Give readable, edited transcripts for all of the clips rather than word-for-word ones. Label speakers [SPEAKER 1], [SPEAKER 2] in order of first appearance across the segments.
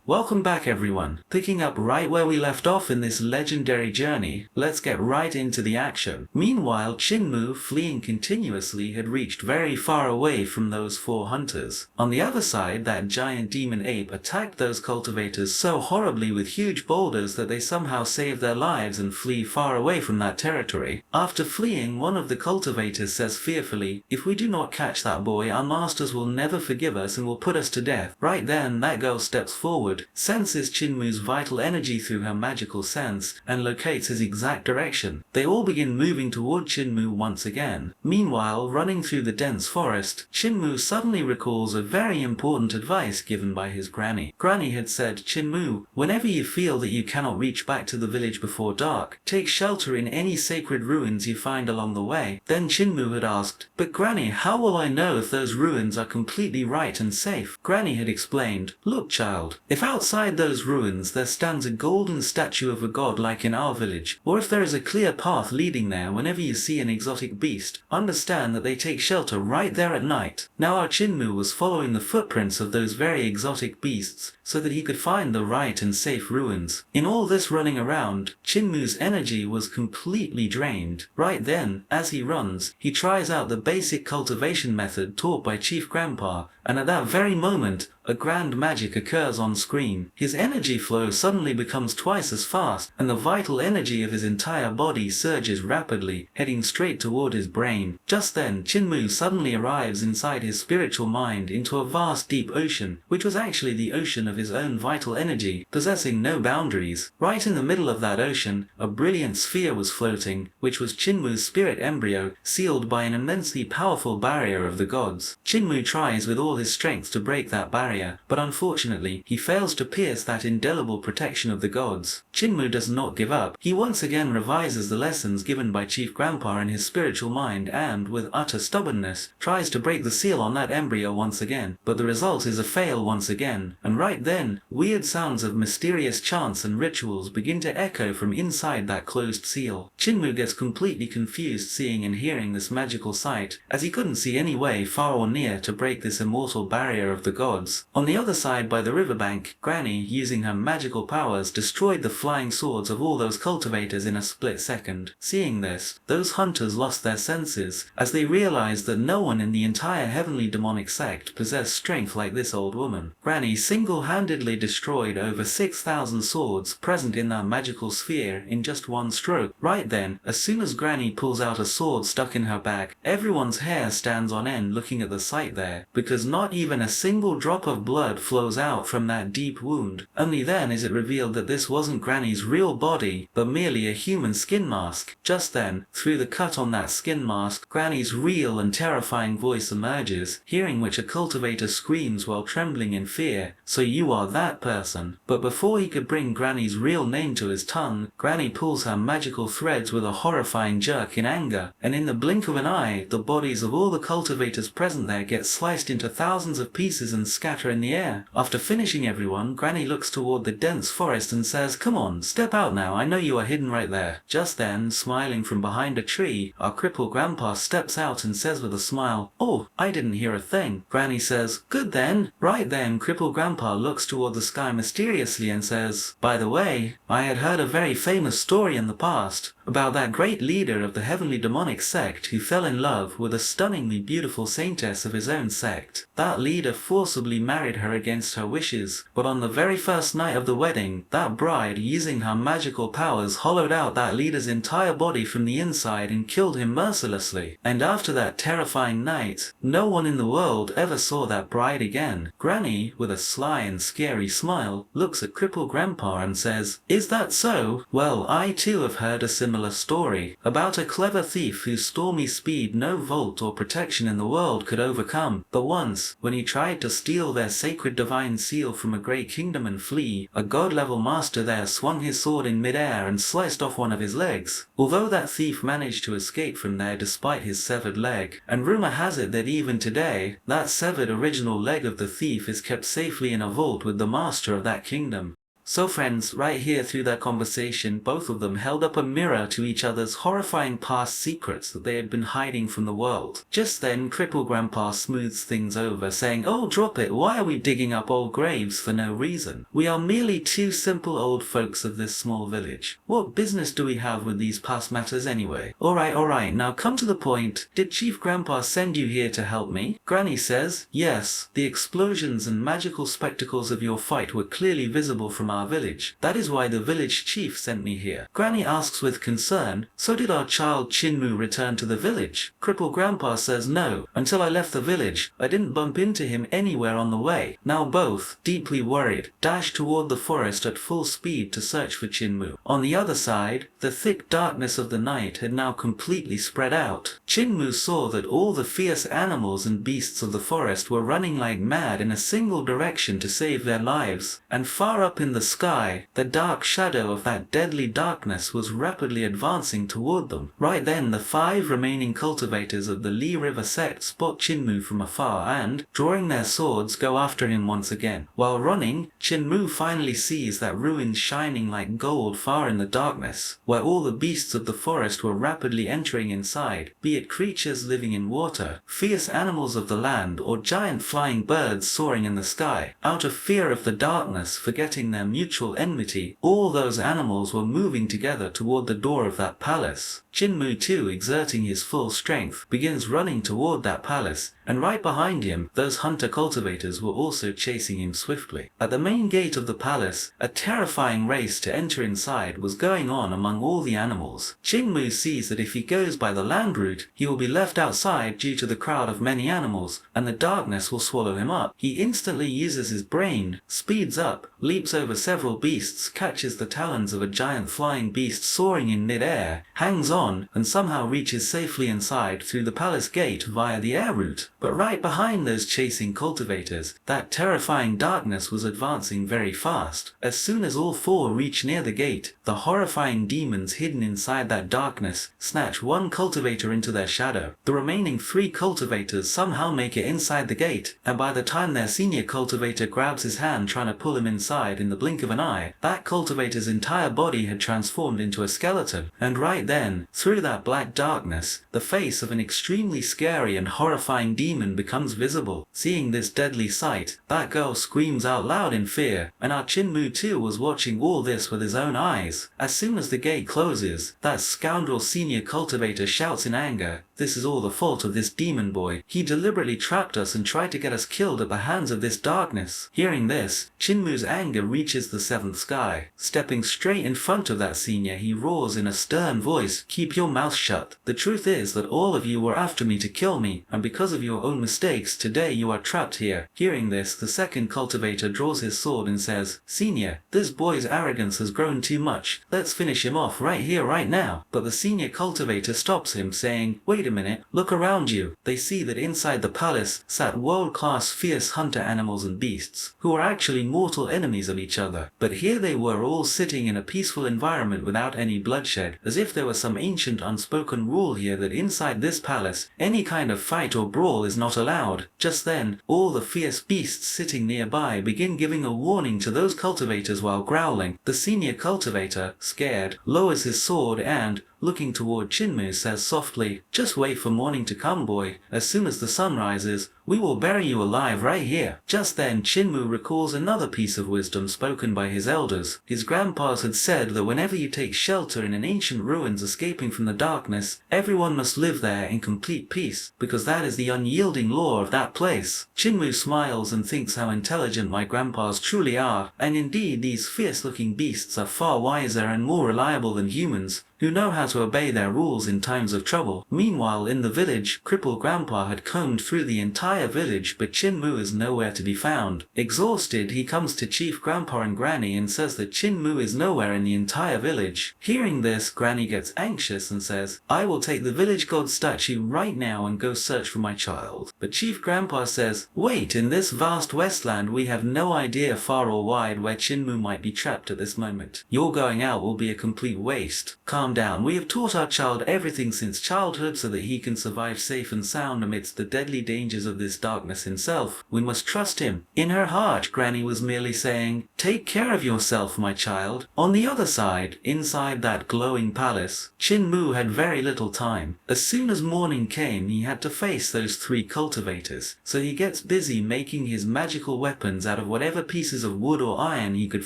[SPEAKER 1] Welcome back everyone. Picking up right where we left off in this legendary journey, let's get right into the action. Meanwhile, Chinmoo, fleeing continuously, had reached very far away from those four hunters. On the other side, that giant demon ape attacked those cultivators so horribly with huge boulders that they somehow saved their lives and flee far away from that territory. After fleeing, one of the cultivators says fearfully, "If we do not catch that boy, our masters will never forgive us and will put us to death." Right then, that girl steps forward, senses Chinmoo's vital energy through her magical sense, and locates his exact direction. They all begin moving toward Chinmoo once again. Meanwhile, running through the dense forest, Chinmoo suddenly recalls a very important advice given by his granny. Granny had said, "Chinmoo, whenever you feel that you cannot reach back to the village before dark, take shelter in any sacred ruins you find along the way." Then Chinmoo had asked, "But Granny, how will I know if those ruins are completely right and safe?" Granny had explained, "Look child, if outside those ruins there stands a golden statue of a god like in our village, or if there is a clear path leading there whenever you see an exotic beast, understand that they take shelter right there at night." Now our Chinmoo was following the footprints of those very exotic beasts so that he could find the right and safe ruins. In all this running around, Chinmoo's energy was completely drained. Right then, as he runs, he tries out the basic cultivation method taught by Chief Grandpa, and at that very moment, a grand magic occurs on screen. His energy flow suddenly becomes twice as fast, and the vital energy of his entire body surges rapidly, heading straight toward his brain. Just then, Chinmoo suddenly arrives inside his spiritual mind into a vast deep ocean, which was actually the ocean of his own vital energy, possessing no boundaries. Right in the middle of that ocean, a brilliant sphere was floating, which was Chinmoo's spirit embryo, sealed by an immensely powerful barrier of the gods. Chinmoo tries with all his strength to break that barrier, but unfortunately, he fails to pierce that indelible protection of the gods. Chinmoo does not give up. He once again revises the lessons given by Chief Grandpa in his spiritual mind and, with utter stubbornness, tries to break the seal on that embryo once again, but the result is a fail once again, and right then, weird sounds of mysterious chants and rituals begin to echo from inside that closed seal. Chinmoo gets completely confused seeing and hearing this magical sight, as he couldn't see any way far or near to break this immortal barrier of the gods. On the other side by the riverbank, Granny, using her magical powers, destroyed the flying swords of all those cultivators in a split second. Seeing this, those hunters lost their senses, as they realized that no one in the entire heavenly demonic sect possessed strength like this old woman. Granny single-handedly destroyed over 6,000 swords present in that magical sphere in just one stroke. Right then, as soon as Granny pulls out a sword stuck in her back, everyone's hair stands on end looking at the sight there, because not even a single drop of blood flows out from that deep wound. Only then is it revealed that this wasn't Granny's real body, but merely a human skin mask. Just then, through the cut on that skin mask, Granny's real and terrifying voice emerges, hearing which a cultivator screams while trembling in fear, "So you are that person." But before he could bring Granny's real name to his tongue, Granny pulls her magical threads with a horrifying jerk in anger, and in the blink of an eye, the bodies of all the cultivators present there get sliced into thousands of pieces and scatter in the air. After finishing everyone, Granny looks toward the dense forest and says, "Come on, step out now, I know you are hidden right there." Just then, smiling from behind a tree, our crippled grandpa steps out and says with a smile, "Oh, I didn't hear a thing." Granny says, "Good then." Right then, crippled grandpa looks toward the sky mysteriously and says, "By the way, I had heard a very famous story in the past about that great leader of the heavenly demonic sect who fell in love with a stunningly beautiful saintess of his own sect. That leader forcibly married her against her wishes, but on the very first night of the wedding, that bride, using her magical powers, hollowed out that leader's entire body from the inside and killed him mercilessly. And after that terrifying night, no one in the world ever saw that bride again." Granny, with a sly and scary smile, looks at crippled grandpa and says, "Is that so? Well, I too have heard a similar story about a clever thief whose stormy speed no vault or protection in the world could overcome. But once, when he tried to steal their sacred divine seal from a great kingdom and flee, a god-level master there swung his sword in mid-air and sliced off one of his legs. Although that thief managed to escape from there despite his severed leg, and rumor has it that even today, that severed original leg of the thief is kept safely in a vault with the master of that kingdom." So friends, right here through their conversation, both of them held up a mirror to each other's horrifying past secrets that they had been hiding from the world. Just then, Cripple Grandpa smooths things over, saying, "Oh, drop it, why are we digging up old graves for no reason? We are merely two simple old folks of this small village. What business do we have with these past matters anyway? Alright, now come to the point. Did Chief Grandpa send you here to help me?" Granny says, "Yes, the explosions and magical spectacles of your fight were clearly visible from our village. That is why the village chief sent me here." Granny asks with concern, "So did our child Chinmoo return to the village?" Cripple Grandpa says, "No, until I left the village, I didn't bump into him anywhere on the way." Now both, deeply worried, dash toward the forest at full speed to search for Chinmoo. On the other side, the thick darkness of the night had now completely spread out. Chinmoo saw that all the fierce animals and beasts of the forest were running like mad in a single direction to save their lives, and far up in the sky, the dark shadow of that deadly darkness was rapidly advancing toward them. Right then, the 5 remaining cultivators of the Li River Sect spot Chinmoo from afar and, drawing their swords, go after him once again. While running, Chinmoo finally sees that ruins shining like gold far in the darkness, where all the beasts of the forest were rapidly entering inside, be it creatures living in water, fierce animals of the land, or giant flying birds soaring in the sky. Out of fear of the darkness, forgetting their mutual enmity, all those animals were moving together toward the door of that palace. Chinmoo too, exerting his full strength, begins running toward that palace, and right behind him, those hunter cultivators were also chasing him swiftly. At the main gate of the palace, a terrifying race to enter inside was going on among all the animals. Chinmoo sees that if he goes by the land route, he will be left outside due to the crowd of many animals, and the darkness will swallow him up. He instantly uses his brain, speeds up, leaps over several beasts, catches the talons of a giant flying beast soaring in mid-air, hangs on, and somehow reaches safely inside through the palace gate via the air route. But right behind those chasing cultivators, that terrifying darkness was advancing very fast. As soon as all 4 reach near the gate, the horrifying demons hidden inside that darkness snatch one cultivator into their shadow. The remaining 3 cultivators somehow make it inside the gate, and by the time their senior cultivator grabs his hand trying to pull him inside in the blink of an eye, that cultivator's entire body had transformed into a skeleton. And right then, through that black darkness, the face of an extremely scary and horrifying demon becomes visible. Seeing this deadly sight, that girl screams out loud in fear, and our Chinmoo too was watching all this with his own eyes. As soon as the gate closes, that scoundrel senior cultivator shouts in anger, "This is all the fault of this demon boy. He deliberately trapped us and tried to get us killed at the hands of this darkness." Hearing this, Chinmoo's anger reaches the 7th sky. Stepping straight in front of that senior, he roars in a stern voice, "Keep your mouth shut. The truth is that all of you were after me to kill me, and because of your own mistakes, today you are trapped here." Hearing this, the 2nd cultivator draws his sword and says, "Senior, this boy's arrogance has grown too much. Let's finish him off right here, right now." But the senior cultivator stops him, saying, "Wait a minute, look around you." They see that inside the palace sat world-class fierce hunter animals and beasts, who were actually mortal enemies of each other. But here they were all sitting in a peaceful environment without any bloodshed, as if there was some ancient unspoken rule here that inside this palace, any kind of fight or brawl is not allowed. Just then, all the fierce beasts sitting nearby begin giving a warning to those cultivators while growling. The senior cultivator, scared, lowers his sword and, looking toward Chinmoo, says softly, "Just wait for morning to come, boy. As soon as the sun rises, we will bury you alive right here." Just then, Chinmoo recalls another piece of wisdom spoken by his elders. His grandpas had said that whenever you take shelter in an ancient ruins escaping from the darkness, everyone must live there in complete peace, because that is the unyielding law of that place. Chinmoo smiles and thinks how intelligent my grandpas truly are, and indeed these fierce-looking beasts are far wiser and more reliable than humans, who know how to obey their rules in times of trouble. Meanwhile, in the village, Cripple Grandpa had combed through the entire village, but Chinmoo is nowhere to be found. Exhausted, he comes to Chief Grandpa and Granny and says that Chinmoo is nowhere in the entire village. Hearing this, Granny gets anxious and says, "I will take the village god statue right now and go search for my child." But Chief Grandpa says, "Wait, in this vast wasteland we have no idea far or wide where Chinmoo might be trapped at this moment. Your going out will be a complete waste. Calm down. We have taught our child everything since childhood so that he can survive safe and sound amidst the deadly dangers of this darkness himself. We must trust him." In her heart, Granny was merely saying, "Take care of yourself, my child." On the other side, inside that glowing palace, Qin Mu had very little time. As soon as morning came, he had to face those 3 cultivators, so he gets busy making his magical weapons out of whatever pieces of wood or iron he could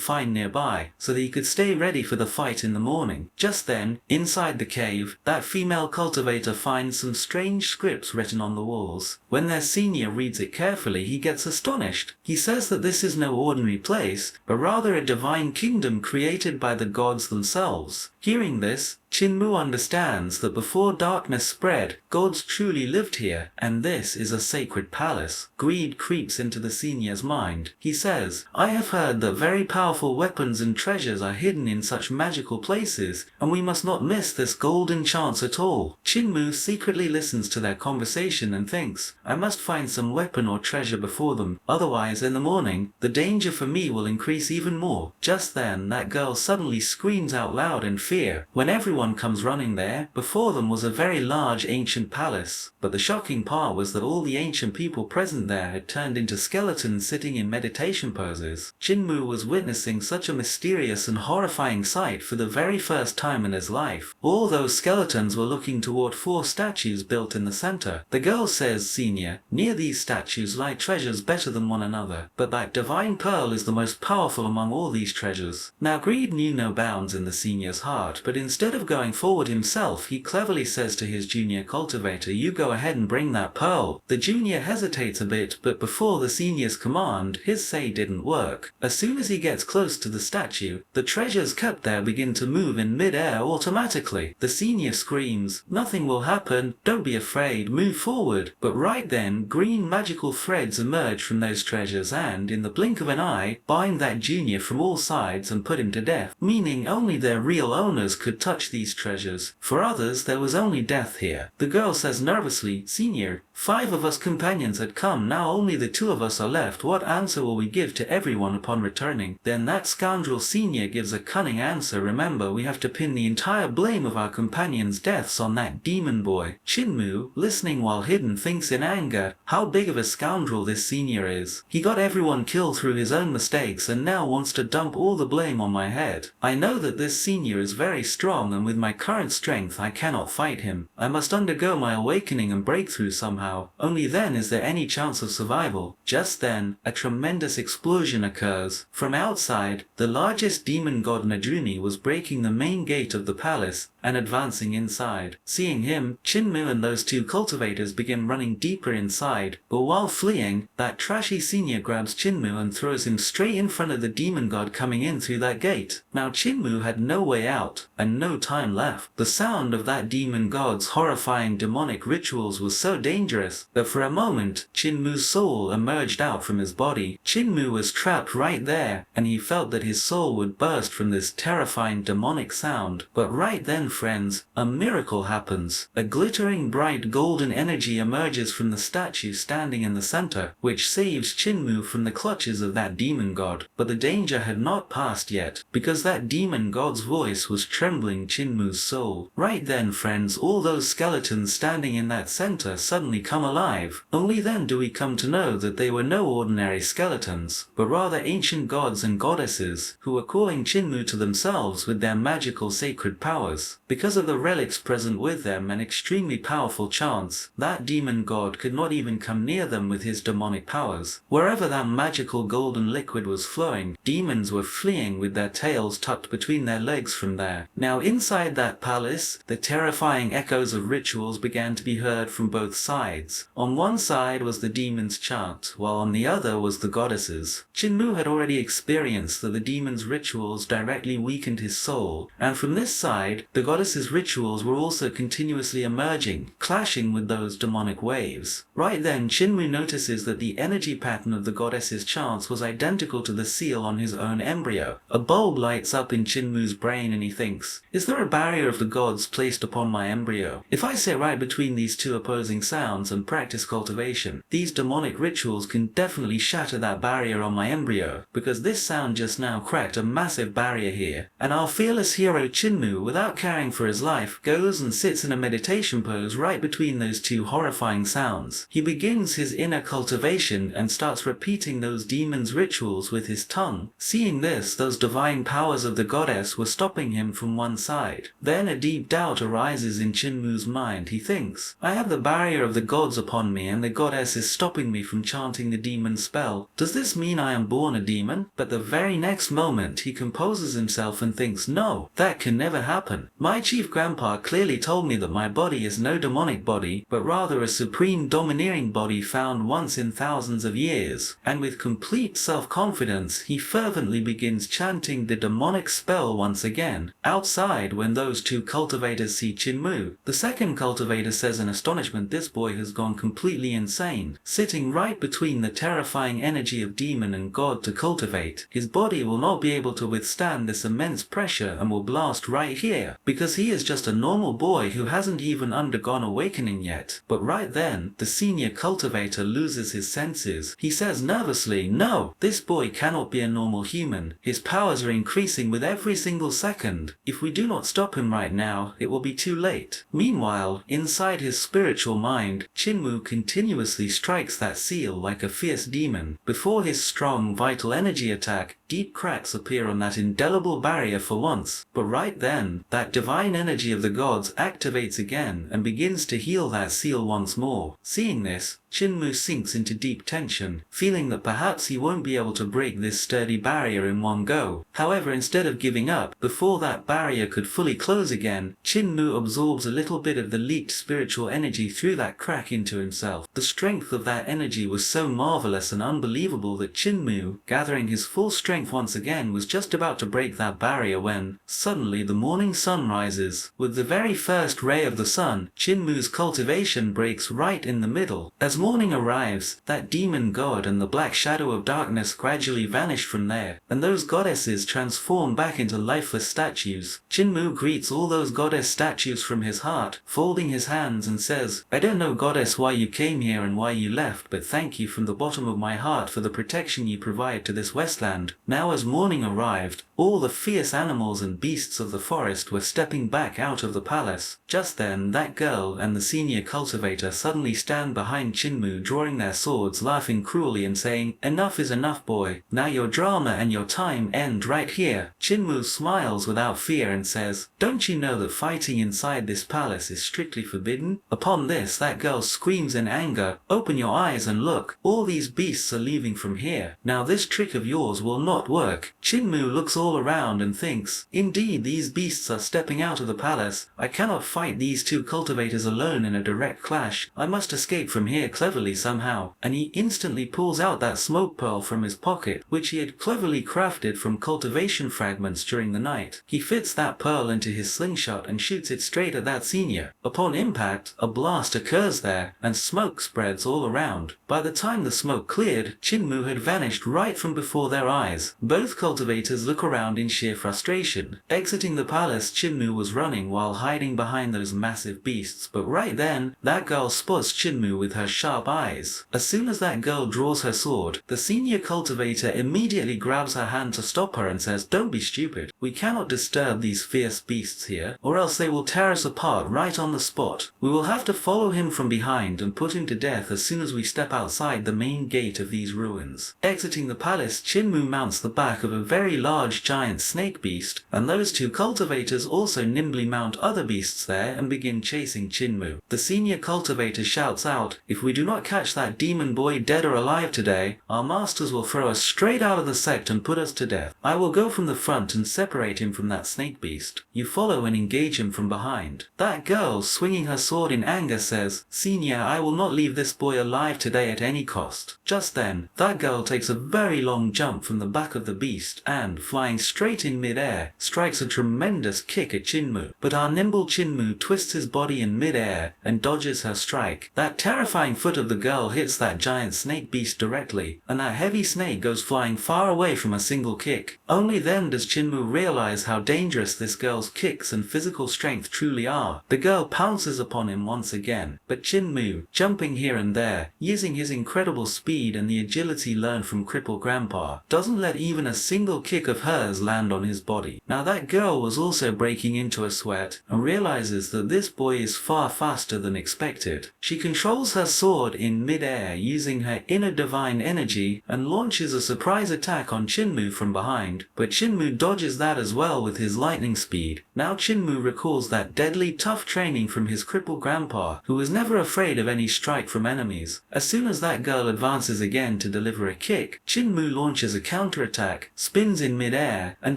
[SPEAKER 1] find nearby, so that he could stay ready for the fight in the morning. Just then, inside the cave, that female cultivator finds some strange scripts written on the walls. When their senior reads it carefully, he gets astonished. He says that this is no ordinary place, but rather a divine kingdom created by the gods themselves. Hearing this, Qin Mu understands that before darkness spread, gods truly lived here, and this is a sacred palace. Greed creeps into the senior's mind. He says, "I have heard that very powerful weapons and treasures are hidden in such magical places, and we must not miss this golden chance at all." Qin Mu secretly listens to their conversation and thinks, "I must find some weapon or treasure before them, otherwise in the morning, the danger for me will increase even more." Just then, that girl suddenly screams out loud in fear. When everyone comes running there, before them was a very large ancient palace. But the shocking part was that all the ancient people present there had turned into skeletons sitting in meditation poses. Qin Mu was witnessing such a mysterious and horrifying sight for the very first time in his life. All those skeletons were looking toward 4 statues built in the center. The girl says, "Senior, near these statues lie treasures better than one another, but that divine pearl is the most powerful among all these treasures." Now greed knew no bounds in the senior's heart, but instead of going forward himself, he cleverly says to his junior cultivator, "You go ahead and bring that pearl." The junior hesitates a bit, but before the senior's command, his say didn't work. As soon as he gets close to the statue, the treasures kept there begin to move in mid-air automatically. The senior screams, "Nothing will happen, don't be afraid, move forward." But right then, green magical threads emerge from those treasures and, in the blink of an eye, bind that junior from all sides and put him to death, meaning only their real owners could touch these treasures. For others, there was only death here. The girl says nervously, "Senior, 5 of us companions had come, now only the 2 of us are left. What answer will we give to everyone upon returning?" Then that scoundrel senior gives a cunning answer. "Remember, we have to pin the entire blame of our companions' deaths on that demon boy." Qin Mu, listening while hidden, thinks in anger how big of a scoundrel this senior is. He got everyone killed through his own mistakes and now wants to dump all the blame on my head. I know that this senior is very strong, and with my current strength I cannot fight him. I must undergo my awakening and breakthrough somehow. Only then is there any chance of survival. Just then, a tremendous explosion occurs. From outside, the largest demon god Najuni was breaking the main gate of the palace and advancing inside. Seeing him, Qin Mu and those 2 cultivators begin running deeper inside, but while fleeing, that trashy senior grabs Qin Mu and throws him straight in front of the demon god coming in through that gate. Now Qin Mu had no way out, and no time left. The sound of that demon god's horrifying demonic rituals was so dangerous that for a moment, Qin Mu's soul emerged out from his body. Qin Mu was trapped right there, and he felt that his soul would burst from this terrifying demonic sound. But right then, friends, a miracle happens. A glittering bright golden energy emerges from the statue standing in the center, which saves Qin Mu from the clutches of that demon god. But the danger had not passed yet, because that demon god's voice was trembling Qin Mu's soul. Right then, friends, all those skeletons standing in that center suddenly come alive. Only then do we come to know that they were no ordinary skeletons, but rather ancient gods and goddesses who were calling Qin Mu to themselves with their magical sacred powers. Because of the relics present with them and extremely powerful chants, that demon god could not even come near them with his demonic powers. Wherever that magical golden liquid was flowing, demons were fleeing with their tails tucked between their legs from there. Now inside that palace, the terrifying echoes of rituals began to be heard from both sides. On one side was the demon's chant, while on the other was the goddesses. Qin Mu had already experienced that the demon's rituals directly weakened his soul, and from this side, the goddesses' rituals were also continuously emerging, clashing with those demonic waves. Right then, Qin Mu notices that the energy pattern of the goddesses' chants was identical to the seal on his own embryo. A bulb lights up in Qin Mu's brain and he thinks, is there a barrier of the gods placed upon my embryo? If I sit right between these 2 opposing sounds, sounds and practice cultivation. These demonic rituals can definitely shatter that barrier on my embryo, because this sound just now cracked a massive barrier here. And our fearless hero Chinmoo, without caring for his life, goes and sits in a meditation pose right between those two horrifying sounds. He begins his inner cultivation and starts repeating those demons' rituals with his tongue. Seeing this, those divine powers of the goddess were stopping him from one side. Then a deep doubt arises in Chinmoo's mind. He thinks, I have the barrier of the gods upon me and the goddess is stopping me from chanting the demon spell. Does this mean I am born a demon? But the very next moment he composes himself and thinks, no, that can never happen. My chief grandpa clearly told me that my body is no demonic body, but rather a supreme domineering body found once in thousands of years. And with complete self-confidence, he fervently begins chanting the demonic spell once again. Outside, when those two cultivators see Chinmoo, the second cultivator says in astonishment, this boy has gone completely insane, sitting right between the terrifying energy of demon and god to cultivate. His body will not be able to withstand this immense pressure and will blast right here, because he is just a normal boy who hasn't even undergone awakening yet. But right then, the senior cultivator loses his senses. He says nervously, no, this boy cannot be a normal human. His powers are increasing with every single second. If we do not stop him right now, it will be too late. Meanwhile, inside his spiritual mind, Chinmoo continuously strikes that seal like a fierce demon. Before his strong, vital energy attack, deep cracks appear on that indelible barrier for once. But right then, that divine energy of the gods activates again and begins to heal that seal once more. Seeing this, Chinmoo sinks into deep tension, feeling that perhaps he won't be able to break this sturdy barrier in one go. However, instead of giving up, before that barrier could fully close again, Chinmoo absorbs a little bit of the leaked spiritual energy through that crack into himself. The strength of that energy was so marvelous and unbelievable that Chinmoo, gathering his full strength once again, was just about to break that barrier when, suddenly, the morning sun rises. With the very first ray of the sun, Chinmoo's cultivation breaks right in the middle. As morning arrives, that demon god and the black shadow of darkness gradually vanish from there, and those goddesses transform back into lifeless statues. Chinmoo greets all those goddess statues from his heart, folding his hands and says, I don't know, goddess, why you came here and why you left, but thank you from the bottom of my heart for the protection you provide to this Westland. Now as morning arrived, all the fierce animals and beasts of the forest were stepping back out of the palace. Just then, that girl and the senior cultivator suddenly stand behind Chinmoo, drawing their swords, laughing cruelly and saying, enough is enough, boy. Now your drama and your time end right here. Chinmoo smiles without fear and says, don't you know that fighting inside this palace is strictly forbidden? Upon this, that girl screams in anger, open your eyes and look. All these beasts are leaving from here. Now this trick of yours will not work. Chinmoo looks all around and thinks, indeed these beasts are stepping out of the palace. I cannot fight these two cultivators alone in a direct clash. I must escape from here cleverly somehow. And he instantly pulls out that smoke pearl from his pocket, which he had cleverly crafted from cultivation fragments during the night. He fits that pearl into his slingshot and shoots it straight at that senior. Upon impact, a blast occurs there, and smoke spreads all around. By the time the smoke cleared, Chinmoo had vanished right from before their eyes. Both cultivators look around in sheer frustration. Exiting the palace, Chinmoo was running while hiding behind those massive beasts, but right then, that girl spots Chinmoo with her sharp eyes. As soon as that girl draws her sword, the senior cultivator immediately grabs her hand to stop her and says, don't be stupid. We cannot disturb these fierce beasts here, or else they will tear us apart right on the spot. We will have to follow him from behind and put him to death as soon as we step outside the main gate of these ruins. Exiting the palace, Chinmoo mounts the back of a very large giant snake beast, and those two cultivators also nimbly mount other beasts there and begin chasing Chinmoo. The senior cultivator shouts out, if we do not catch that demon boy dead or alive today, our masters will throw us straight out of the sect and put us to death. I will go from the front and separate him from that snake beast. You follow and engage him from behind. That girl, swinging her sword in anger, says, Senior, I will not leave this boy alive today at any cost. Just then, that girl takes a very long jump from the back of the beast and, flying straight in mid-air, strikes a tremendous kick at Chinmoo. But our nimble Chinmoo twists his body in mid-air and dodges her strike. That terrifying footage foot of the girl hits that giant snake beast directly, and that heavy snake goes flying far away from a single kick. Only then does Chinmoo realize how dangerous this girl's kicks and physical strength truly are. The girl pounces upon him once again, but Chinmoo, jumping here and there, using his incredible speed and the agility learned from crippled grandpa, doesn't let even a single kick of hers land on his body. Now that girl was also breaking into a sweat and realizes that this boy is far faster than expected. She controls her sword in mid-air using her inner divine energy and launches a surprise attack on Chinmoo from behind, but Chinmoo dodges that as well with his lightning speed. Now Chinmoo recalls that deadly tough training from his crippled grandpa, who was never afraid of any strike from enemies. As soon as that girl advances again to deliver a kick, Chinmoo launches a counterattack, spins in mid-air, and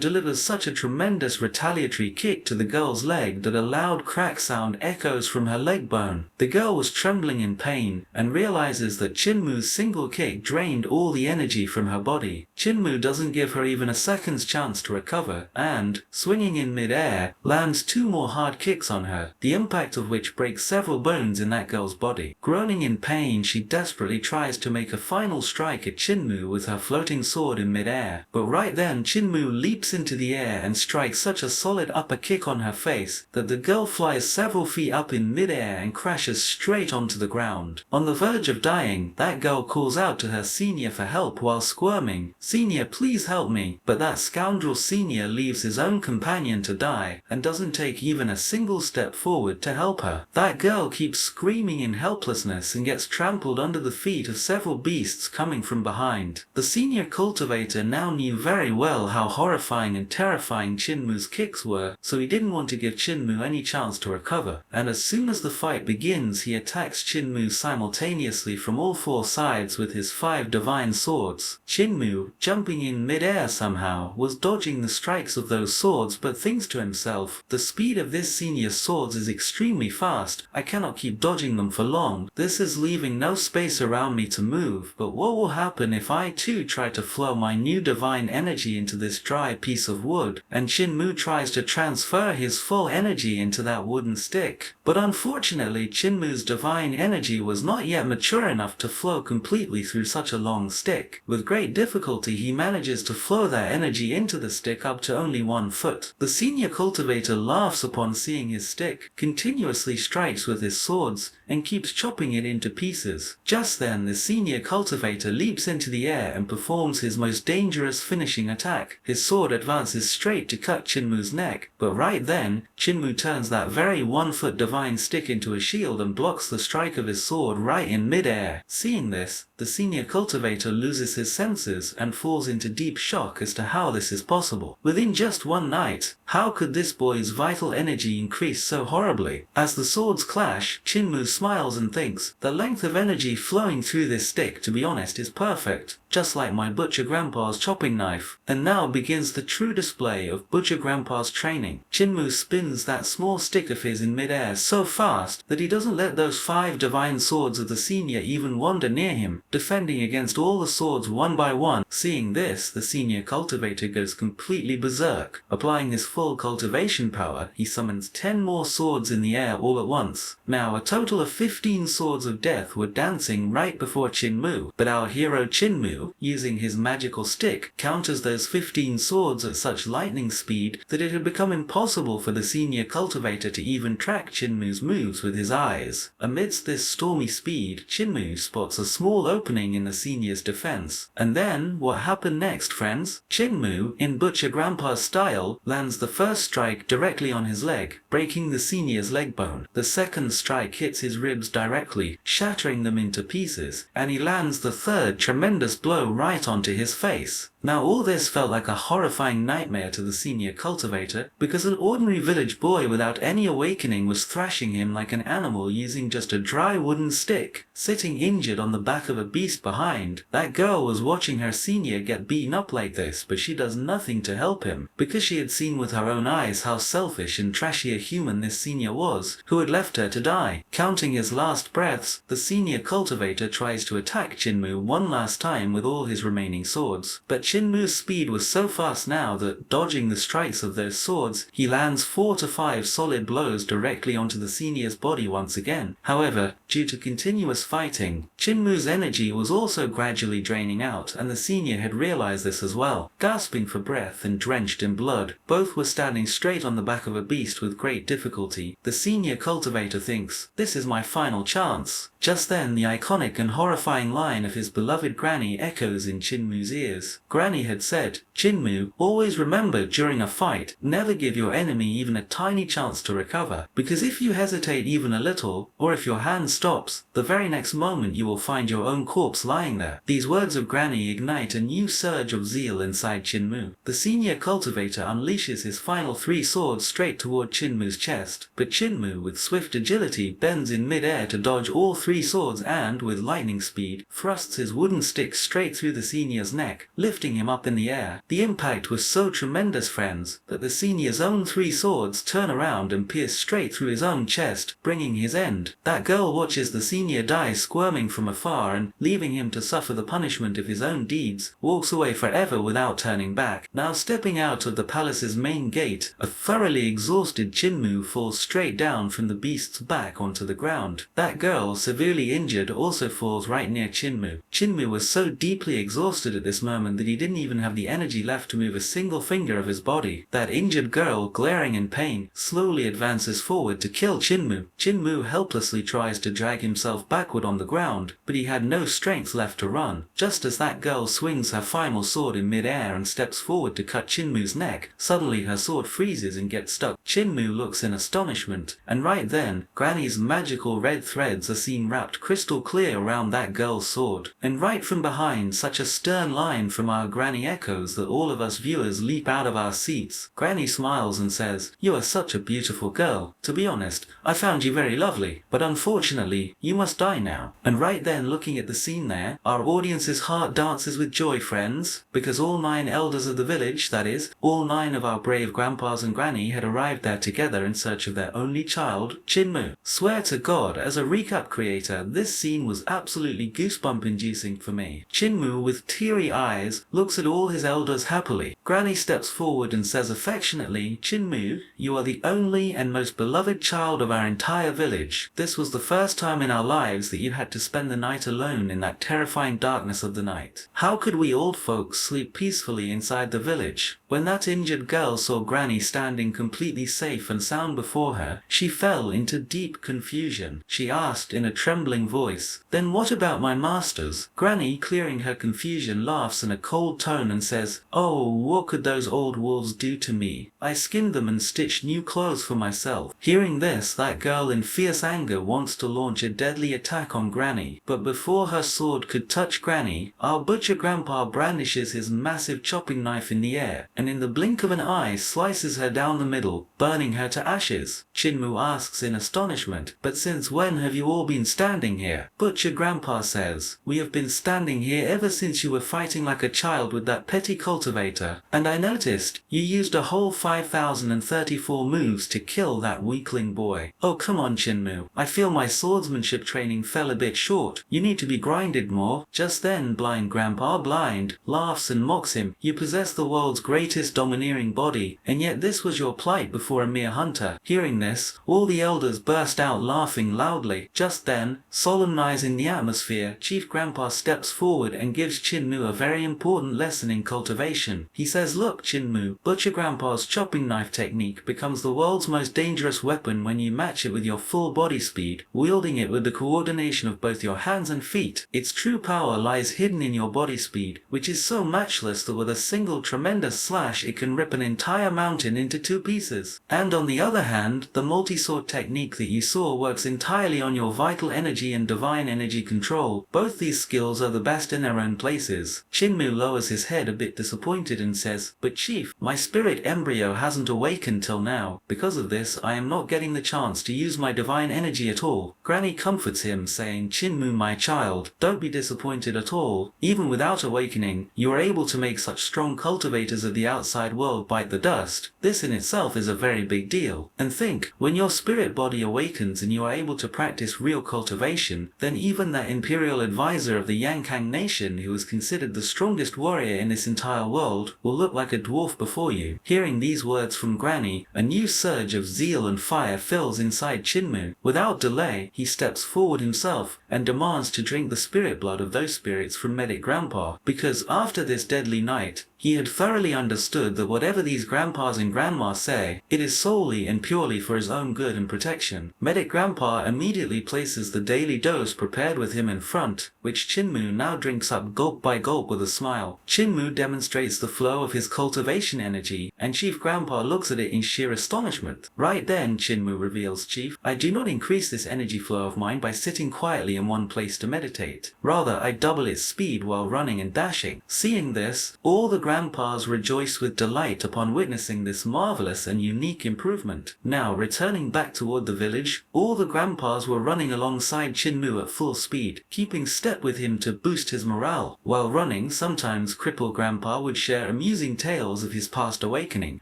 [SPEAKER 1] delivers such a tremendous retaliatory kick to the girl's leg that a loud crack sound echoes from her leg bone. The girl was trembling in pain and realizes that Chinmoo's single kick drained all the energy from her body. Chinmoo doesn't give her even a second's chance to recover and, swinging in mid-air, lands 2 more hard kicks on her, the impact of which breaks several bones in that girl's body. Groaning in pain, she desperately tries to make a final strike at Chinmoo with her floating sword in mid-air, but right then Chinmoo leaps into the air and strikes such a solid upper kick on her face that the girl flies several feet up in mid-air and crashes straight onto the ground. On the verge of dying, that girl calls out to her senior for help while squirming, "Senior, please help me," but that scoundrel senior leaves his own companion to die and doesn't take even a single step forward to help her. That girl keeps screaming in helplessness and gets trampled under the feet of several beasts coming from behind. The senior cultivator now knew very well how horrifying and terrifying Chinmoo's kicks were, so he didn't want to give Chinmoo any chance to recover, and as soon as the fight begins he attacks Chinmoo simultaneously from all 4 sides with his 5 divine swords. Chinmoo, jumping in mid-air somehow, was dodging the strikes of those swords but thinks to himself, "The speed of this senior's swords is extremely fast, I cannot keep dodging them for long, this is leaving no space around me to move, but what will happen if I too try to flow my new divine energy into this dry piece of wood?" And Chinmoo tries to transfer his full energy into that wooden stick. But unfortunately Chinmoo's divine energy was not yet mature enough to flow completely through such a long stick. With great difficulty he manages to flow that energy into the stick up to only 1 foot. The senior cultivator laughs upon seeing his stick, continuously strikes with his swords, and keeps chopping it into pieces. Just then the senior cultivator leaps into the air and performs his most dangerous finishing attack. His sword advances straight to cut Chinmoo's neck, but right then, Chinmoo turns that very 1-foot divine stick into a shield and blocks the strike of his sword right in mid-air. Seeing this, the senior cultivator loses his senses and falls into deep shock as to how this is possible. Within just 1 night, how could this boy's vital energy increase so horribly? As the swords clash, Chinmoo smiles and thinks, "The length of energy flowing through this stick, to be honest, is perfect, just like my butcher grandpa's chopping knife." And now begins the true display of butcher grandpa's training. Chinmoo spins that small stick of his in mid-air so fast that he doesn't let those 5 divine swords of the senior even wander near him, defending against all the swords one by one. Seeing this, the senior cultivator goes completely berserk. Applying his full cultivation power, he summons 10 more swords in the air all at once. Now a total of 15 swords of death were dancing right before Chinmoo, but our hero Chinmoo, using his magical stick, counters those 15 swords at such lightning speed that it had become impossible for the senior cultivator to even track Chinmoo's moves with his eyes. Amidst this stormy speed, Chinmoo spots a small opening in the senior's defense. And then, what happened next, friends? Chinmoo, in Butcher Grandpa's style, lands the first strike directly on his leg, breaking the senior's leg bone. The second strike hits his ribs directly, shattering them into pieces, and he lands the third tremendous blow right onto his face. Now all this felt like a horrifying nightmare to the senior cultivator, because an ordinary village boy without any awakening was thrashing him like an animal using just a dry wooden stick, sitting injured on the back of a beast behind. That girl was watching her senior get beaten up like this, but she does nothing to help him, because she had seen with her own eyes how selfish and trashy a human this senior was, who had left her to die. Counting his last breaths, the senior cultivator tries to attack Chinmoo one last time with all his remaining swords, but Chinmoo's speed was so fast now that, dodging the strikes of those swords, he lands 4 to 5 solid blows directly onto the senior's body once again. However, due to continuous fighting, Chinmoo's energy was also gradually draining out, and the senior had realized this as well. Gasping for breath and drenched in blood, both were standing straight on the back of a beast with great difficulty. The senior cultivator thinks, "This is my final chance." Just then, the iconic and horrifying line of his beloved Granny echoes in Chinmoo's ears. Granny had said, "Chinmoo, always remember during a fight, never give your enemy even a tiny chance to recover, because if you hesitate even a little, or if your hand stops, the very next moment you will find your own corpse lying there." These words of Granny ignite a new surge of zeal inside Chinmoo. The senior cultivator unleashes his final 3 swords straight toward Chinmoo's chest, but Chinmoo, with swift agility, bends in mid-air to dodge all 3 swords and, with lightning speed, thrusts his wooden stick straight through the senior's neck, lifting him up in the air. The impact was so tremendous, friends, that the senior's own 3 swords turn around and pierce straight through his own chest, bringing his end. That girl watches the senior die squirming from afar and, leaving him to suffer the punishment of his own deeds, walks away forever without turning back. Now stepping out of the palace's main gate, a thoroughly exhausted Chinmoo falls straight down from the beast's back onto the ground. That girl, severely injured, also falls right near Chinmoo. Chinmoo was so deeply exhausted at this moment that he didn't even have the energy left to move a single finger of his body. That injured girl, glaring in pain, slowly advances forward to kill Chinmoo. Chinmoo helplessly tries to drag himself backward on the ground, but he had no strength left to run. Just as that girl swings her final sword in mid-air and steps forward to cut Chinmoo's neck, suddenly her sword freezes and gets stuck. Chinmoo looks in astonishment, and right then, Granny's magical red threads are seen wrapped crystal clear around that girl's sword. And right from behind, such a stern line from our Granny echoes that all of us viewers leap out of our seats. Granny smiles and says, "You are such a beautiful girl. To be honest, I found you very lovely, but unfortunately, you must die now." And right then, looking at the scene there, our audience's heart dances with joy, friends, because all 9 elders of the village, that is, all 9 of our brave grandpas and Granny, had arrived there together in search of their only child, Chinmoo. Swear to God, as a recap creator, this scene was absolutely goosebump-inducing for me. Chinmoo, with teary eyes, looks at all his elders happily. Granny steps forward and says affectionately, "Chinmoo, you are the only and most beloved child of our entire village. This was the first time in our lives that you had to spend the night alone in that terrifying darkness of the night. How could we old folks sleep peacefully inside the village?" When that injured girl saw Granny standing completely safe and sound before her, she fell into deep confusion. She asked in a trembling voice, "Then what about my masters?" Granny, clearing her confusion, laughs in a cold tone and says, "Oh, what could those old wolves do to me? I skinned them and stitched new clothes for myself." Hearing this, that girl in fierce anger wants to launch a deadly attack on Granny, but before her sword could touch Granny, our butcher grandpa brandishes his massive chopping knife in the air, and in the blink of an eye slices her down the middle, burning her to ashes. Chinmoo asks in astonishment, "But since when have you all been standing here?" Butcher grandpa says, "We have been standing here ever since you were fighting like a child with that petty cultivator, and I noticed you used a whole 5,034 moves to kill that weakling boy. Oh come on Chinmoo, I feel my swordsmanship training fell a bit short. You need to be grinded more." Just then blind grandpa, blind, laughs and mocks him. "You possess the world's greatest domineering body, and yet this was your plight before a mere hunter." Hearing this, all the elders burst out laughing loudly. Just then, solemnizing the atmosphere, Chief Grandpa steps forward and gives Chinmoo a very important lesson in cultivation. He says, "Look Chinmoo, Butcher Grandpa's chopping knife technique becomes the world's most dangerous weapon when you match it with your full body speed, wielding it with the coordination of both your hands and feet. Its true power lies hidden in your body speed, which is so matchless that with a single tremendous slash it can rip an entire mountain into 2 pieces. And on the other hand, the multi-sword technique that you saw works entirely on your vital energy and divine energy control. Both these skills are the best in their own places." Chinmoo lowers his head a bit disappointed and says, "But Chief, my spirit embryo hasn't awakened till now. Because of this, I am not getting the chance to use my divine energy at all." Granny comforts him, saying, "Chinmoo, my child, don't be disappointed at all. Even without awakening, you are able to make such strong cultivators of the the outside world bite the dust. This in itself is a very big deal. And think, when your spirit body awakens and you are able to practice real cultivation, then even that imperial advisor of the Yankang nation who is considered the strongest warrior in this entire world will look like a dwarf before you. Hearing these words from Granny, a new surge of zeal and fire fills inside Chinmoo. Without delay, he steps forward himself and demands to drink the spirit blood of those spirits from Medic Grandpa, because after this deadly night, he had thoroughly understood that whatever these grandpas and grandmas say, it is solely and purely for his own good and protection. Medic Grandpa immediately places the daily dose prepared with him in front, which Chinmoo now drinks up gulp by gulp with a smile. Chinmoo demonstrates the flow of his cultivation energy, and Chief Grandpa looks at it in sheer astonishment. Right then, Chinmoo reveals, Chief, I do not increase this energy flow of mine by sitting quietly in one place to meditate. Rather, I double its speed while running and dashing. Seeing this, all the grandpas rejoice with delight upon witnessing this marvelous and unique improvement. Now, returning back toward the village, all the grandpas were running alongside Chinmoo at full speed, keeping step with him to boost his morale. While running, sometimes crippled grandpa would share amusing tales of his past awakening,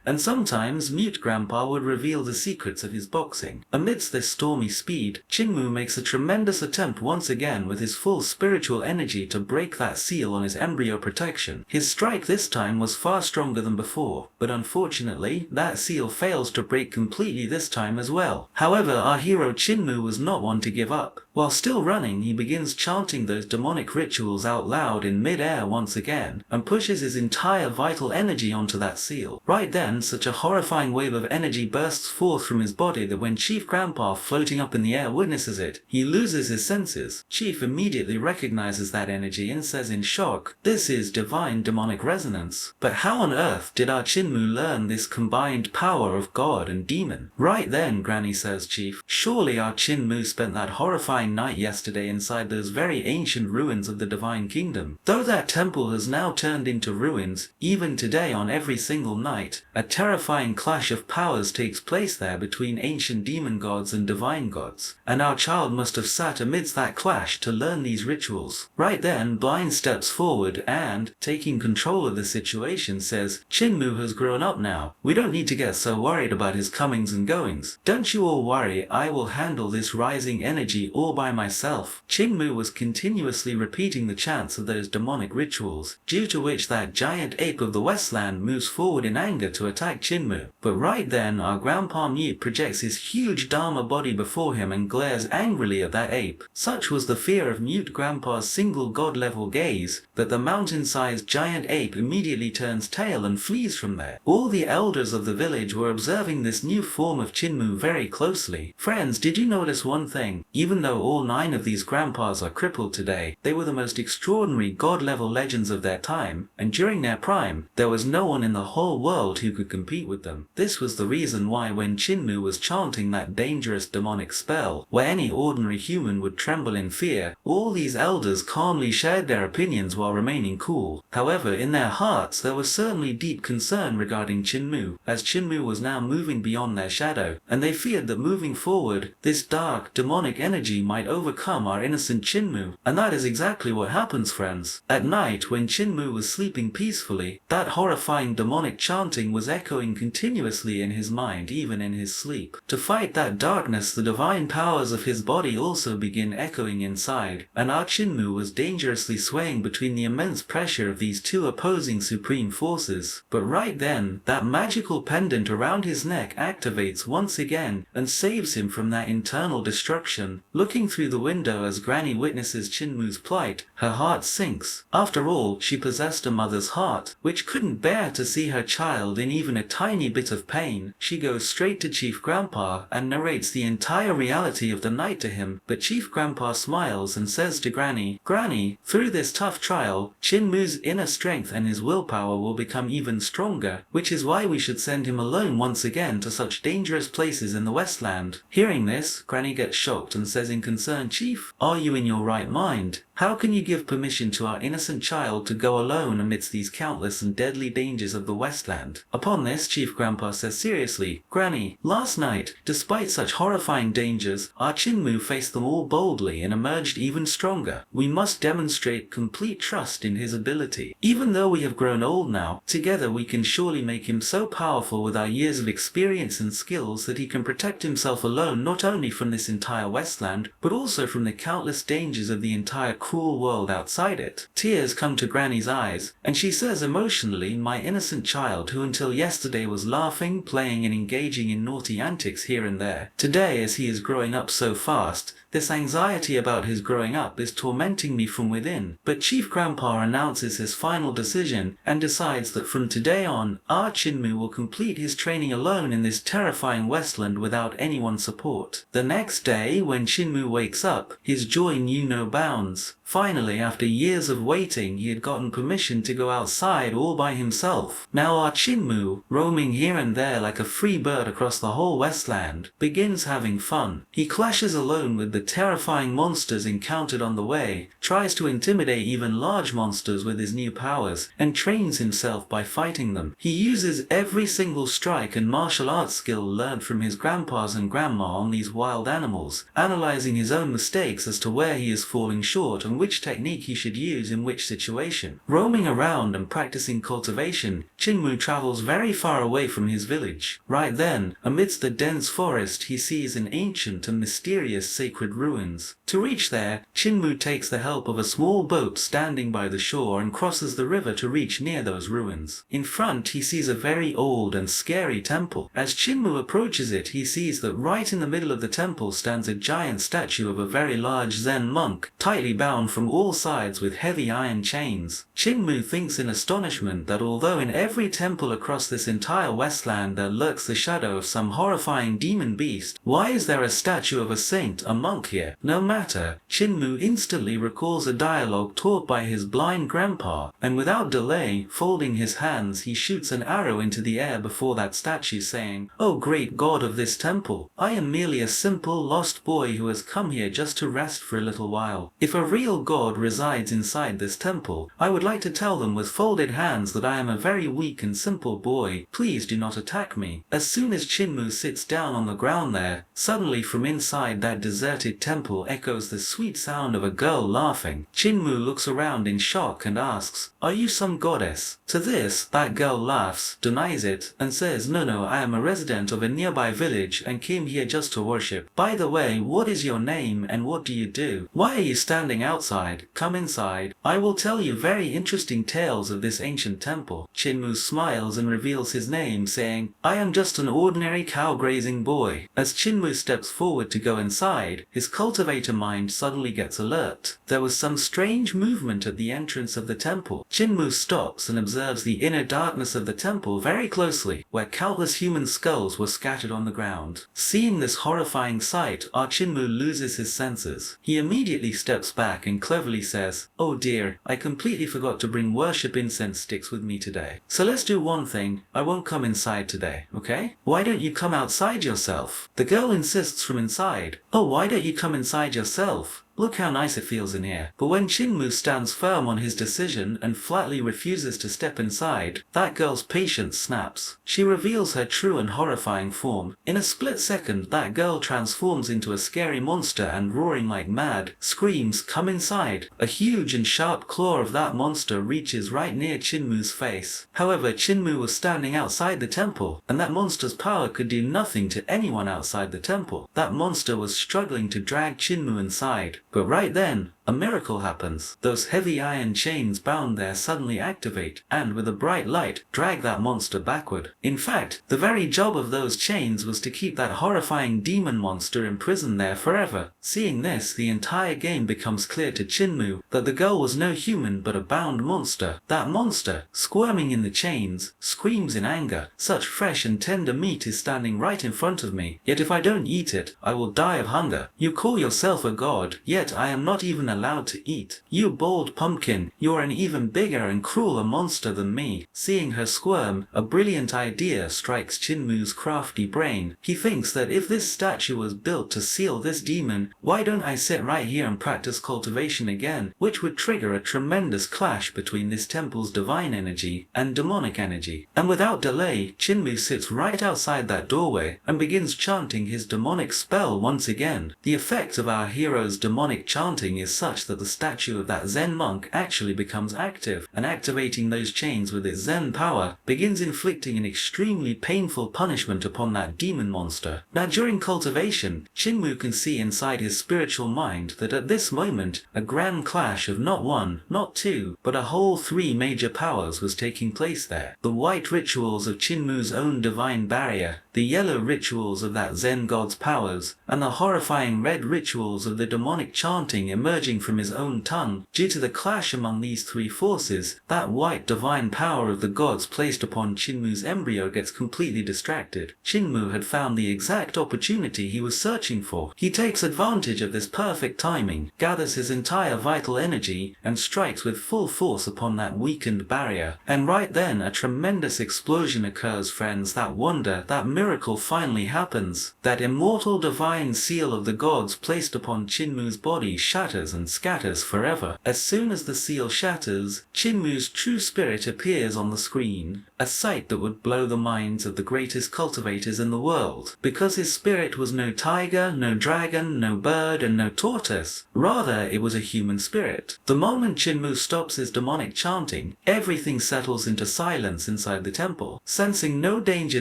[SPEAKER 1] and sometimes mute grandpa would reveal the secrets of his boxing. Amidst this stormy speed, Chinmoo makes a tremendous attempt once again with his full spiritual energy to break that seal on his embryo protection. His strike this time was far stronger than before, but unfortunately, that seal fails to break completely this time as well. However, our hero Chinmoo was not one to give up. While still running, he begins chanting those demonic rituals out loud in mid-air once again, and pushes his entire vital energy onto that seal. Right then, such a horrifying wave of energy bursts forth from his body that when Chief Grandpa floating up in the air witnesses it, he loses his senses. Chief immediately recognizes that energy and says in shock, "This is divine demonic resonance." But how on earth did our Chinmoo learn this combined power of God and demon? Right then, Granny says, Chief, surely our Chinmoo spent that horrifying night yesterday inside those very ancient ruins of the Divine Kingdom. Though that temple has now turned into ruins, even today on every single night, a terrifying clash of powers takes place there between ancient demon gods and divine gods, and our child must have sat amidst that clash to learn these rituals. Right then, Blind steps forward and, taking control of the situation, says, Chinmoo has grown up now. We don't need to get so worried about his comings and goings. Don't you all worry, I will handle this rising energy all by myself. Chinmoo was continuously repeating the chants of those demonic rituals, due to which that giant ape of the Westland moves forward in anger to attack Chinmoo. But right then, our Grandpa Mute projects his huge Dharma body before him and glares angrily at that ape. Such was the fear of Mute Grandpa's single god-level gaze, that the mountain-sized giant ape immediately turns tail and flees from there. All the elders of the village were observing this new form of Chinmoo very closely. Friends, did you notice one thing? Even though all 9 of these grandpas are crippled today, they were the most extraordinary god-level legends of their time, and during their prime, there was no one in the whole world who could compete with them. This was the reason why when Chinmoo was chanting that dangerous demonic spell, where any ordinary human would tremble in fear, all these elders calmly shared their opinions while remaining cool. However, in their hearts, there was certainly deep concern regarding Chinmoo, as Chinmoo was now moving beyond their shadow, and they feared that moving forward, this dark, demonic energy might overcome our innocent Chinmoo. And that is exactly what happens, friends. At night, when Chinmoo was sleeping peacefully, that horrifying demonic chanting was echoing continuously in his mind, even in his sleep. To fight that darkness, the divine powers of his body also begin echoing inside, and our Chinmoo was dangerously swaying between the immense pressure of these two opposing supreme forces. But right then, that magical pendant around his neck activates once again and saves him from that internal destruction. Looking through the window as Granny witnesses Chinmoo's plight, her heart sinks. After all, she possessed a mother's heart, which couldn't bear to see her child in even a tiny bit of pain. She goes straight to Chief Grandpa and narrates the entire reality of the night to him, but Chief Grandpa smiles and says to Granny, Granny, through this tough trial, Chinmoo's inner strength and his willpower will become even stronger, which is why we should send him alone once again to such dangerous places in the Westland. Hearing this, Granny gets shocked and says in concern, Chief, are you in your right mind? How can you give permission to our innocent child to go alone amidst these countless and deadly dangers of the Westland? Upon this, Chief Grandpa says seriously, Granny, last night, despite such horrifying dangers, our Chinmoo faced them all boldly carefully and emerged even stronger. We must demonstrate complete trust in his ability. Even though we have grown old now, together we can surely make him so powerful with our years of experience and skills that he can protect himself alone not only from this entire Westland, but also from the countless dangers of the entire cruel world outside it. Tears come to Granny's eyes, and she says emotionally, "My innocent child who until yesterday was laughing, playing and engaging in naughty antics here and there. Today, as he is growing up so fast, this anxiety about his growing up is tormenting me from within." But Chief Grandpa announces his final decision and decides that from today on, our Chinmoo will complete his training alone in this terrifying Westland without anyone's support. The next day, when Chinmoo wakes up, his joy knew no bounds. Finally, after years of waiting, he had gotten permission to go outside all by himself. Now our Chinmoo, roaming here and there like a free bird across the whole Westland, begins having fun. He clashes alone with the terrifying monsters encountered on the way, tries to intimidate even large monsters with his new powers, and trains himself by fighting them. He uses every single strike and martial arts skill learned from his grandpas and grandma on these wild animals, analyzing his own mistakes as to where he is falling short and which technique he should use in which situation. Roaming around and practicing cultivation, Chinmoo travels very far away from his village. Right then, amidst the dense forest, he sees an ancient and mysterious sacred ruins. To reach there, Chinmoo takes the help of a small boat standing by the shore and crosses the river to reach near those ruins. In front, he sees a very old and scary temple. As Chinmoo approaches it, he sees that right in the middle of the temple stands a giant statue of a very large Zen monk, tightly bound from all sides with heavy iron chains. Chinmoo thinks in astonishment that although in every temple across this entire Westland there lurks the shadow of some horrifying demon beast, why is there a statue of a saint, a monk here? No matter, Chinmoo instantly recalls a dialogue taught by his blind grandpa, and without delay, folding his hands, he shoots an arrow into the air before that statue, saying, "Oh great god of this temple, I am merely a simple lost boy who has come here just to rest for a little while. If a real god resides inside this temple, I would like to tell them with folded hands that I am a very weak and simple boy. Please do not attack me." As soon as Chinmoo sits down on the ground there, suddenly from inside that deserted temple echoes the sweet sound of a girl laughing. Chinmoo looks around in shock and asks, "Are you some goddess?" To this, that girl laughs, denies it, and says, No, I am a resident of a nearby village and came here just to worship. By the way, what is your name and what do you do? Why are you standing outside? Come inside. I will tell you very interesting tales of this ancient temple." Chinmoo smiles and reveals his name, saying, "I am just an ordinary cow-grazing boy." As Chinmoo steps forward to go inside, his cultivator mind suddenly gets alert. There was some strange movement at the entrance of the temple. Chinmoo stops and observes the inner darkness of the temple very closely, where countless human skulls were scattered on the ground. Seeing this horrifying sight, our Chinmoo loses his senses. He immediately steps back and cleverly says, "Oh dear, I completely forgot to bring worship incense sticks with me today. So let's do one thing, I won't come inside today, okay? Why don't you come outside yourself?" The girl insists from inside, "Oh, why don't you come inside yourself? Look how nice it feels in here." But when Chinmoo stands firm on his decision and flatly refuses to step inside, that girl's patience snaps. She reveals her true and horrifying form. In a split second, that girl transforms into a scary monster and, roaring like mad, screams, "Come inside!" A huge and sharp claw of that monster reaches right near Chinmoo's face. However, Chinmoo was standing outside the temple, and that monster's power could do nothing to anyone outside the temple. That monster was struggling to drag Chinmoo inside. But right then, a miracle happens. Those heavy iron chains bound there suddenly activate, and with a bright light, drag that monster backward. In fact, the very job of those chains was to keep that horrifying demon monster imprisoned there forever. Seeing this, the entire game becomes clear to Chinmoo that the girl was no human but a bound monster. That monster, squirming in the chains, screams in anger. "Such fresh and tender meat is standing right in front of me, yet if I don't eat it, I will die of hunger. You call yourself a god, yet I am not even allowed to eat. You bold pumpkin, you are an even bigger and crueler monster than me." Seeing her squirm, a brilliant idea strikes Chinmoo's crafty brain. He thinks that if this statue was built to seal this demon, why don't I sit right here and practice cultivation again, which would trigger a tremendous clash between this temple's divine energy and demonic energy. And without delay, Chinmoo sits right outside that doorway and begins chanting his demonic spell once again. The effect of our hero's demonic demonic chanting is such that the statue of that Zen monk actually becomes active, and activating those chains with its Zen power begins inflicting an extremely painful punishment upon that demon monster. Now during cultivation, Chinmoo can see inside his spiritual mind that at this moment a grand clash of not one, not two, but a whole 3 major powers was taking place there. The white rituals of Chinmoo's own divine barrier, the yellow rituals of that Zen god's powers, and the horrifying red rituals of the demonic chanting emerging from his own tongue. Due to the clash among these 3 forces, that white divine power of the gods placed upon Chinmoo's embryo gets completely distracted. Chinmoo had found the exact opportunity he was searching for. He takes advantage of this perfect timing, gathers his entire vital energy, and strikes with full force upon that weakened barrier. And right then a tremendous explosion occurs, friends. That wonder, that miracle finally happens. That immortal divine seal of the gods placed upon Chinmoo's body shatters and scatters forever. As soon as the seal shatters, Chinmoo's true spirit appears on the screen, a sight that would blow the minds of the greatest cultivators in the world, because his spirit was no tiger, no dragon, no bird, and no tortoise. Rather, it was a human spirit. The moment Chinmoo stops his demonic chanting, everything settles into silence inside the temple. Sensing no danger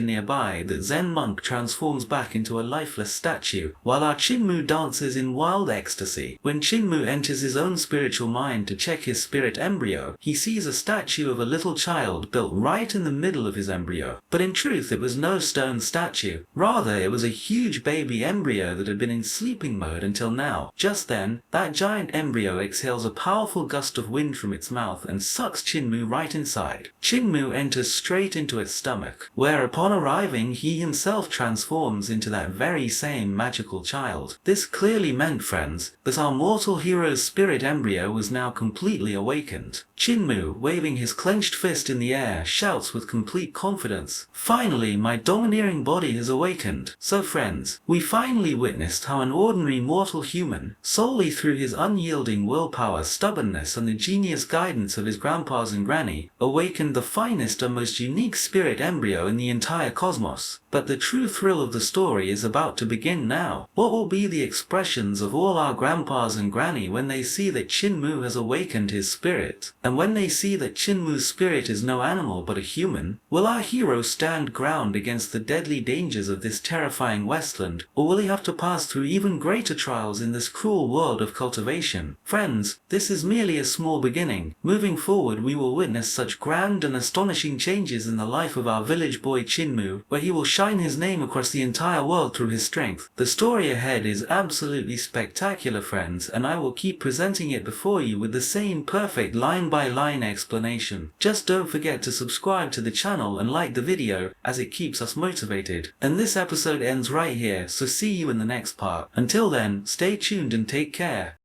[SPEAKER 1] nearby, the Zen monk transforms back into a lifeless statue, while our Chinmoo dances in wild ecstasy. When Chinmoo enters his own spiritual mind to check his spirit embryo, he sees a statue of a little child built right in the middle of his embryo. But in truth, it was no stone statue. Rather, it was a huge baby embryo that had been in sleeping mode until now. Just then, that giant embryo exhales a powerful gust of wind from its mouth and sucks Chinmoo right inside. Chinmoo enters straight into its stomach, where upon arriving, he himself transforms into that very same magical child. This clearly meant, friends, that our mortal hero's spirit embryo was now completely awakened. Chinmoo, waving his clenched fist in the air, shouts with complete confidence, "Finally, my domineering body has awakened." So friends, we finally witnessed how an ordinary mortal human, solely through his unyielding willpower, stubbornness, and the genius guidance of his grandpas and granny, awakened the finest and most unique spirit embryo in the entire cosmos. But the true thrill of the story is about to begin now. What will be the expressions of all our grandpas and granny when they see that Chinmoo has awakened his spirit? And when they see that Chinmoo's spirit is no animal but a human? Will our hero stand ground against the deadly dangers of this terrifying wasteland, or will he have to pass through even greater trials in this cruel world of cultivation? Friends, this is merely a small beginning. Moving forward, we will witness such grand and astonishing changes in the life of our village boy Chinmoo, where he will shine his name across the entire world through his strength. The story ahead is absolutely spectacular, friends, and I will keep presenting it before you with the same perfect line-by-line explanation. Just don't forget to subscribe to the channel and like the video, as it keeps us motivated. And this episode ends right here, so see you in the next part. Until then, stay tuned and take care.